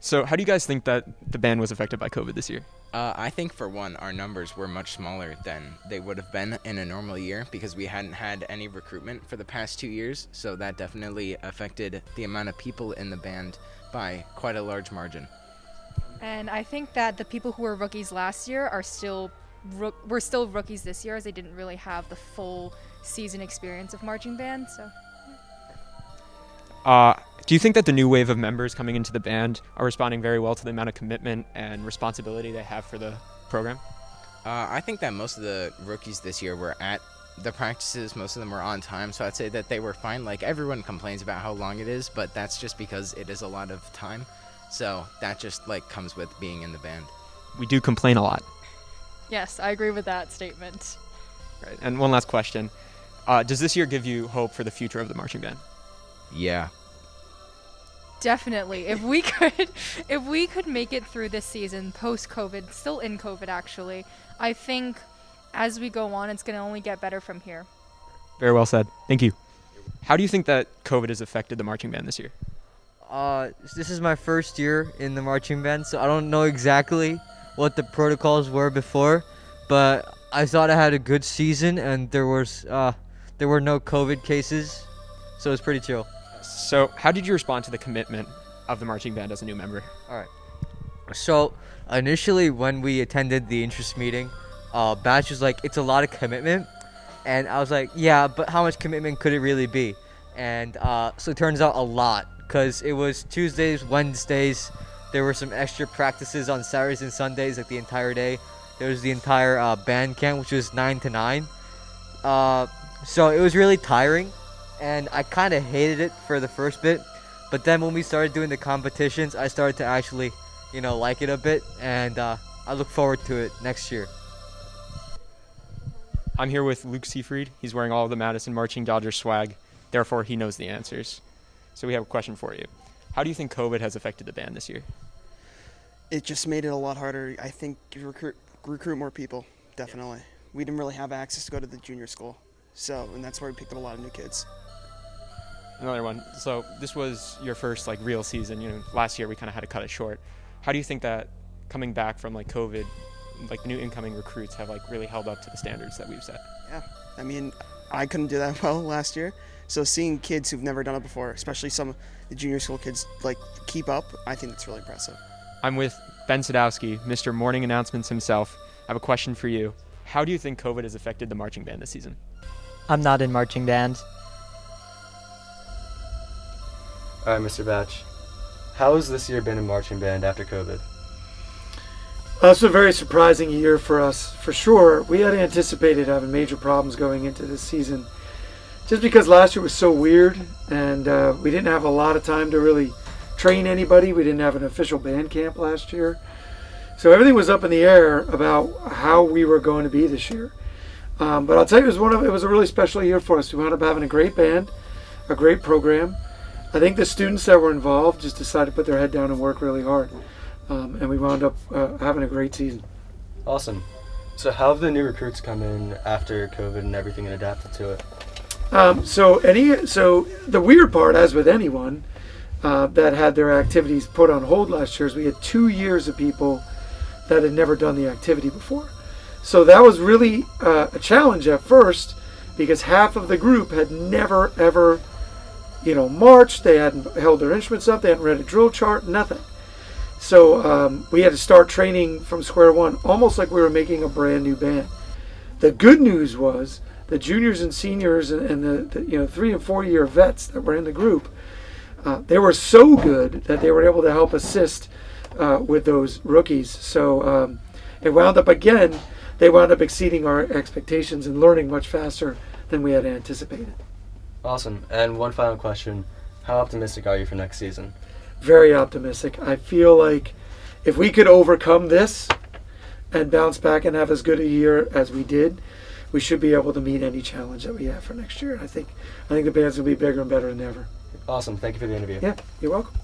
So how do you guys think that the band was affected by COVID this year? I think, for one, our numbers were much smaller than they would have been in a normal year because we hadn't had any recruitment for the past 2 years. So that definitely affected the amount of people in the band by quite a large margin. And I think that the people who were rookies last year are were still rookies this year, as they didn't really have the full season experience of marching band. So Do you think that the new wave of members coming into the band are responding very well to the amount of commitment and responsibility they have for the program? I think that most of the rookies this year were at the practices. Most of them were on time, so I'd say that they were fine. Like, everyone complains about how long it is, but that's just because it is a lot of time. So that just comes with being in the band. We do complain a lot. yes, I agree with that statement. Right. And one last question. Does this year give you hope for the future of the marching band? Yeah. Definitely. If we could make it through this season post-COVID, still in COVID actually, I think as we go on, it's going to only get better from here. Very well said. Thank you. How do you think that COVID has affected the marching band this year? This is my first year in the marching band, so I don't know exactly what the protocols were before, but I thought I had a good season, and there were no COVID cases, so it was pretty chill. So how did you respond to the commitment of the marching band as a new member? All right. So initially, when we attended the interest meeting, Batch was like, "It's a lot of commitment," and I was like, "Yeah, but how much commitment could it really be?" And so it turns out a lot, because it was Tuesdays, Wednesdays. There were some extra practices on Saturdays and Sundays, like the entire day. There was the entire band camp, which was 9 to 9. So it was really tiring, and I kind of hated it for the first bit. But then when we started doing the competitions, I started to actually, like it a bit, and I look forward to it next year. I'm here with Luke Seafried. He's wearing all of the Madison Marching Dodgers swag. Therefore, he knows the answers. So we have a question for you. How do you think COVID has affected the band this year? It just made it a lot harder. I think recruit more people, definitely. We didn't really have access to go to the junior school, and that's where we picked up a lot of new kids. Another one. So this was your first real season. Last year we kind of had to cut it short. How do you think that coming back from COVID, new incoming recruits have really held up to the standards that we've set? Yeah, I mean, I couldn't do that well last year. So seeing kids who've never done it before, especially some of the junior school kids, keep up, I think that's really impressive. I'm with Ben Sadowski, Mr. Morning Announcements himself. I have a question for you. How do you think COVID has affected the marching band this season? I'm not in marching band. All right, Mr. Batch. How has this year been in marching band after COVID? It's a very surprising year for us, for sure. We had anticipated having major problems going into this season, just because last year was so weird, and we didn't have a lot of time to really train anybody. We didn't have an official band camp last year. So everything was up in the air about how we were going to be this year. But I'll tell you, it was a really special year for us. We wound up having a great band, a great program. I think the students that were involved just decided to put their head down and work really hard. And we wound up having a great season. Awesome. So how have the new recruits come in after COVID and everything and adapted to it? So the weird part, as with anyone that had their activities put on hold last year, is we had 2 years of people that had never done the activity before. So that was really a challenge at first, because half of the group had never ever marched. They hadn't held their instruments up. They hadn't read a drill chart, nothing. So we had to start training from square one, almost like we were making a brand new band. The good news was the juniors and seniors and the 3 and 4 year vets that were in the group, they were so good that they were able to help assist with those rookies. So they wound up exceeding our expectations and learning much faster than we had anticipated. Awesome. And one final question. How optimistic are you for next season? Very optimistic. I feel like if we could overcome this and bounce back and have as good a year as we did, we should be able to meet any challenge that we have for next year. I think the band's going to be bigger and better than ever. Awesome. Thank you for the interview. Yeah, you're welcome.